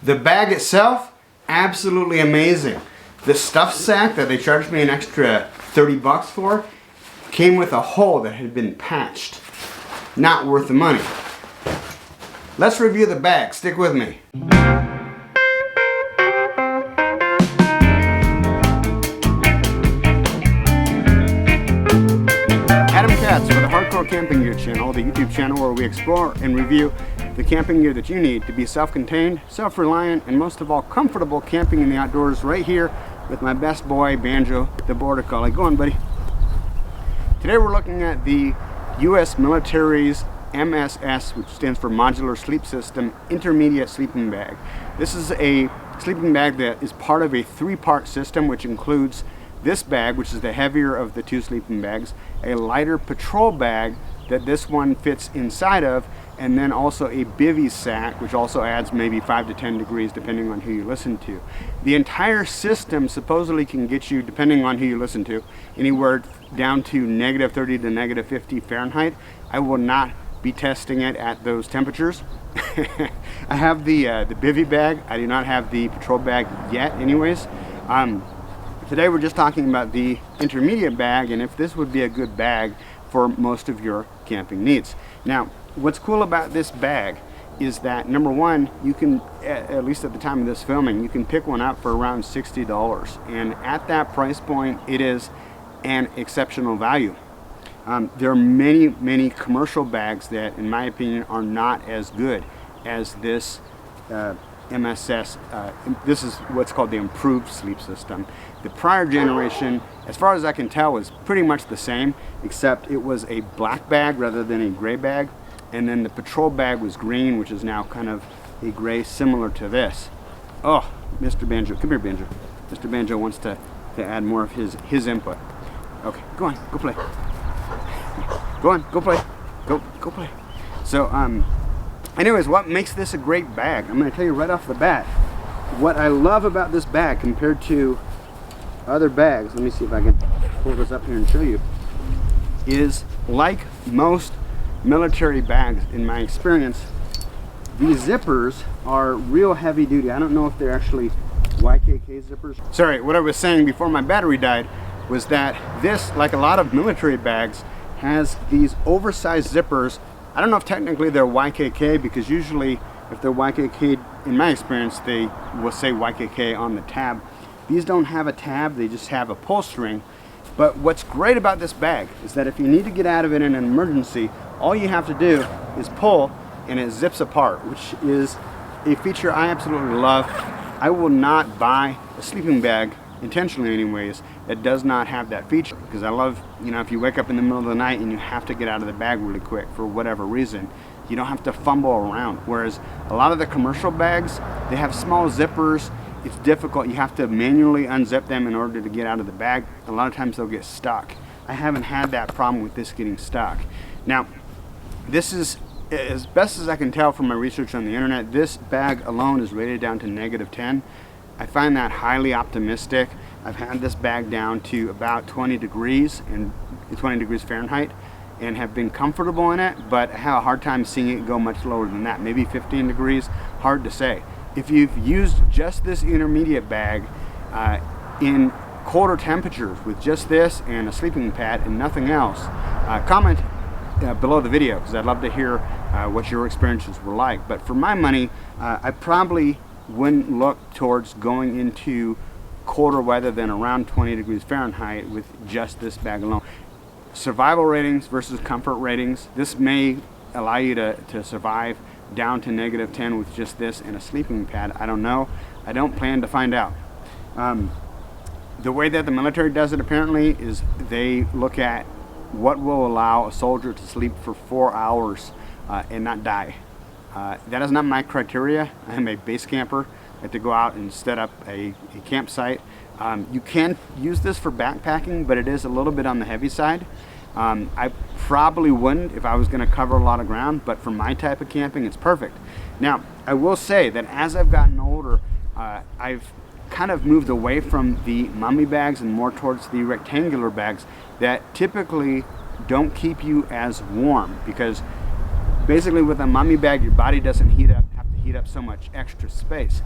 The bag itself, absolutely amazing. The stuff sack that they charged me an extra 30 bucks for came with a hole that had been patched. Not worth the money. Let's review the bag. Stick with me. For the Hardcore Camping Gear channel, the YouTube channel where we explore and review the camping gear that you need to be self-contained, self-reliant, and most of all comfortable camping in the outdoors, right here with my best boy, Banjo, the Border Collie. Go on, buddy. Today we're looking at the US military's MSS, which stands for Modular Sleep System Intermediate Sleeping Bag. This is a sleeping bag that is part of a three-part system, which includes this bag, which is the heavier of the two sleeping bags, a lighter patrol bag that this one fits inside of, and then also a bivy sack, which also adds maybe 5 to 10 degrees depending on who you listen to. The entire system supposedly can get you, depending on who you listen to, anywhere down to -30 to -50 Fahrenheit. I will not be testing it at those temperatures. I have the bivy bag. I do not have the patrol bag yet anyways. Today we're just talking about the intermediate bag and if this would be a good bag for most of your camping needs. Now, what's cool about this bag is that, number one, you can, at least at the time of this filming, you can pick one up for around $60. And at that price point, it is an exceptional value. There are many commercial bags that, in my opinion, are not as good as this MSS. This is what's called the improved sleep system. The prior generation, as far as I can tell, was pretty much the same, except it was a black bag rather than a gray bag, and then the patrol bag was green, which is now kind of a gray similar to this. Oh, Mr. Banjo, come here, Banjo. Mr. Banjo wants to add more of his input. Okay, go on, go play. Go on, go play. Go play. So, anyways, what makes this a great bag? I'm going to tell you right off the bat. What I love about this bag compared to other bags, let me see if I can pull this up here and show you, is like most military bags, in my experience, these zippers are real heavy duty. I don't know if they're actually YKK zippers. Sorry, what I was saying before my battery died was that this, like a lot of military bags, has these oversized zippers. I don't know if technically they're YKK, because usually if they're YKK, in my experience, they will say YKK on the tab. These don't have a tab, they just have a pull string. But what's great about this bag is that if you need to get out of it in an emergency, all you have to do is pull and it zips apart, which is a feature I absolutely love. I will not buy a sleeping bag, intentionally anyways, that does not have that feature, because I love, if you wake up in the middle of the night and you have to get out of the bag really quick for whatever reason, you don't have to fumble around. Whereas a lot of the commercial bags, they have small zippers. It's difficult. You have to manually unzip them in order to get out of the bag. A lot of times they'll get stuck. I haven't had that problem with this getting stuck. Now, this is, as best as I can tell from my research on the internet, this bag alone is rated down to -10. I find that highly optimistic. I've had this bag down to about 20 degrees Fahrenheit and have been comfortable in it, but I have a hard time seeing it go much lower than that. Maybe 15 degrees, hard to say. If you've used just this intermediate bag in colder temperatures with just this and a sleeping pad and nothing else, comment below the video, because I'd love to hear what your experiences were like. But for my money, I probably wouldn't look towards going into colder weather than around 20 degrees Fahrenheit with just this bag alone. Survival ratings versus comfort ratings. This may allow you to survive down to -10 with just this and a sleeping pad. I don't know. I don't plan to find out. The way that the military does it apparently is they look at what will allow a soldier to sleep for 4 hours and not die. That is not my criteria. I am a base camper. I have to go out and set up a campsite. You can use this for backpacking, but it is a little bit on the heavy side. I probably wouldn't if I was going to cover a lot of ground, but for my type of camping, it's perfect. Now, I will say that as I've gotten older, I've kind of moved away from the mummy bags and more towards the rectangular bags that typically don't keep you as warm, because basically with a mummy bag, your body doesn't have to eat up so much extra space.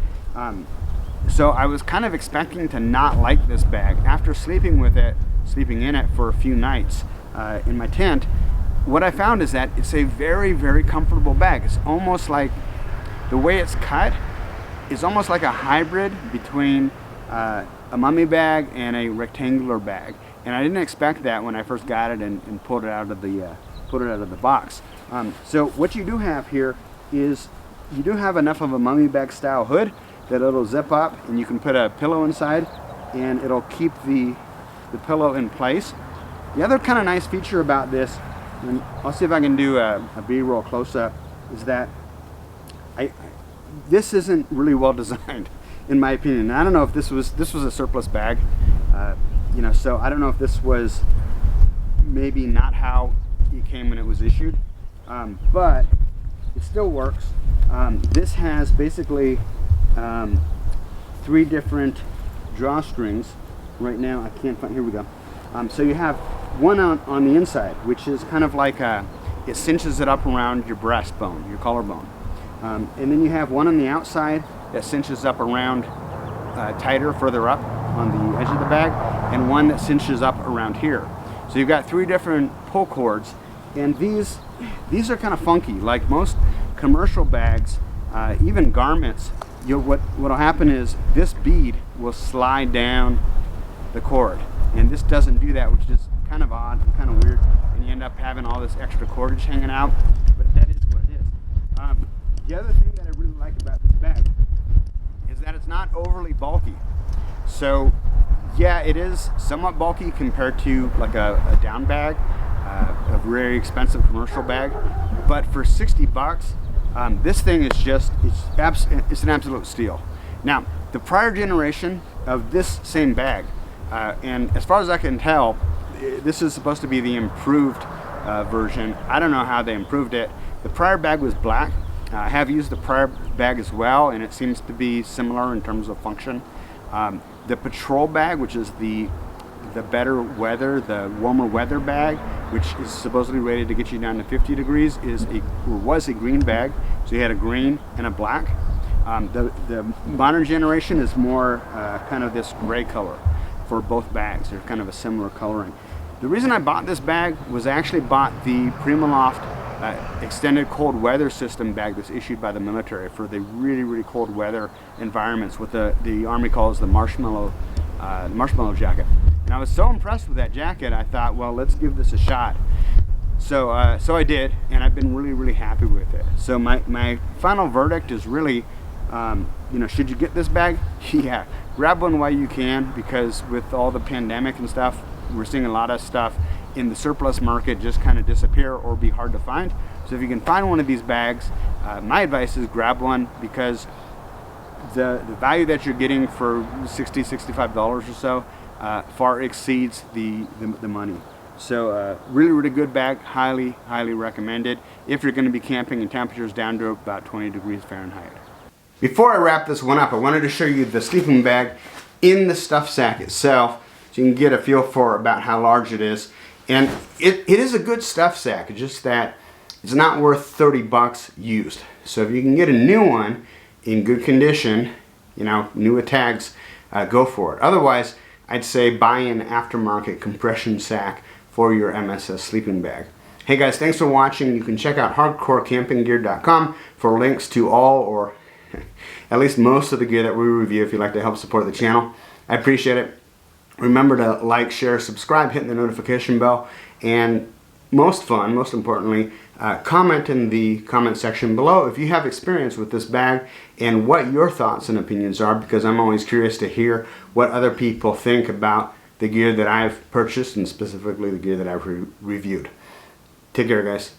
So I was kind of expecting to not like this bag. After sleeping in it for a few nights in my tent, what I found is that it's a very, very comfortable bag. It's almost like, the way it's cut is almost like a hybrid between a mummy bag and a rectangular bag. And I didn't expect that when I first got it and pulled it out of the box. So what you do have here is you do have enough of a mummy bag style hood that it'll zip up, and you can put a pillow inside and it'll keep the pillow in place. The other kind of nice feature about this, and I'll see if I can do a B-roll close-up, is that this isn't really well designed, in my opinion. I don't know if this was a surplus bag, you know, so I don't know if this was maybe not how it came when it was issued, but it still works. This has basically 3 different drawstrings. Right now I can't find, here we go. So you have one on the inside, which is kind of like it cinches it up around your breastbone, your collarbone. And then you have one on the outside that cinches up around tighter, further up on the edge of the bag, and one that cinches up around here. So you've got 3 different pull cords, and these are kind of funky. Like most commercial bags, even garments, what'll happen is this bead will slide down the cord, and this doesn't do that, which is kind of odd and kind of weird, and you end up having all this extra cordage hanging out, but that is what it is. The other thing that I really like about this bag is that it's not overly bulky. So yeah, it is somewhat bulky compared to like a down bag, a very expensive commercial bag, but for 60 bucks, this thing is just, it's an absolute steal. Now, the prior generation of this same bag, and as far as I can tell, this is supposed to be the improved version. I don't know how they improved it. The prior bag was black. I have used the prior bag as well, and it seems to be similar in terms of function. The patrol bag, which is the better weather, the warmer weather bag, which is supposedly rated to get you down to 50 degrees, was a green bag. So you had a green and a black. The modern generation is more kind of this gray color for both bags. They're kind of a similar coloring. The reason I bought this bag was I actually bought the Primaloft extended cold weather system bag that's issued by the military for the really, really cold weather environments, what the Army calls the marshmallow jacket. And I was so impressed with that jacket, I thought, well, let's give this a shot. So I did, and I've been really, really happy with it. So my final verdict is really, you know, should you get this bag? Yeah, grab one while you can, because with all the pandemic and stuff, we're seeing a lot of stuff in the surplus market just kind of disappear or be hard to find. So if you can find one of these bags, my advice is grab one, because the value that you're getting for $60, $65 or so far exceeds the money. So really, really good bag, highly, highly recommended if you're going to be camping in temperatures down to about 20 degrees Fahrenheit. Before I wrap this one up, I wanted to show you the sleeping bag in the stuff sack itself, so you can get a feel for about how large it is. And it is a good stuff sack, it's just that it's not worth 30 bucks used. So if you can get a new one in good condition, you know, new with tags, go for it. Otherwise, I'd say buy an aftermarket compression sack for your MSS sleeping bag. Hey guys, thanks for watching. You can check out hardcorecampinggear.com for links to all, or at least most of the gear that we review if you'd like to help support the channel. I appreciate it. Remember to like, share, subscribe, hit the notification bell, and most importantly, comment in the comment section below if you have experience with this bag and what your thoughts and opinions are, because I'm always curious to hear what other people think about the gear that I've purchased, and specifically the gear that I've reviewed. Take care, guys.